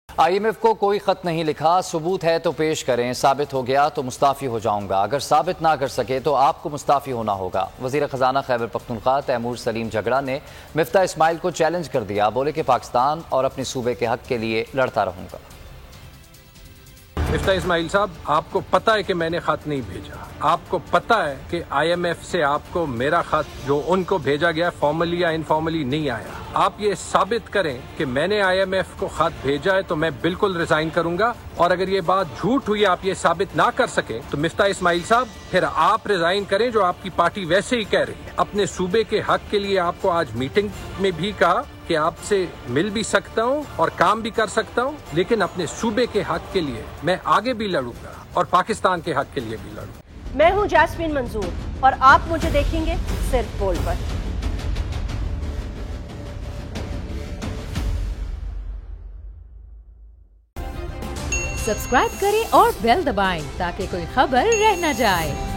IMF को कोई खत नहीं लिखा, सबूत है तो पेश करें, साबित हो गया तो मुस्ताफ़ी हो जाऊंगा, अगर साबित ना कर सके तो आपको मुस्ताफ़ी होना होगा। वज़ीर ख़जाना खैबर पख्तूनख्वा तैमूर सलीम झगड़ा ने मिफ्ता इस्माइल को चैलेंज कर दिया। बोले कि पाकिस्तान और अपने सूबे के हक के लिए लड़ता रहूंगा। मिफ्ता इस्माइल साहब, आपको पता है कि मैंने खत नहीं भेजा, आपको पता है कि IMF से आपको मेरा खत जो उनको भेजा गया फॉर्मली या इनफॉर्मली नहीं आया। आप ये साबित करें कि मैंने IMF को खत भेजा है तो मैं बिल्कुल रिजाइन करूंगा, और अगर ये बात झूठ हुई, आप ये साबित ना कर सके तो मिफ्ता इस्माइल साहब फिर आप रिजाइन करें, जो आपकी पार्टी वैसे ही कह रही है। अपने सूबे के हक के लिए आपको आज मीटिंग में भी कहा कि आपसे मिल भी सकता हूं और काम भी कर सकता हूं, लेकिन अपने सूबे के हक के लिए मैं आगे भी लड़ूंगा और पाकिस्तान के हक के लिए भी लड़ूंगा। मैं हूं जैस्मीन मंजूर और आप मुझे देखेंगे सिर्फ बोल पर। सब्सक्राइब करें और बेल दबाएं ताकि कोई खबर रह न जाए।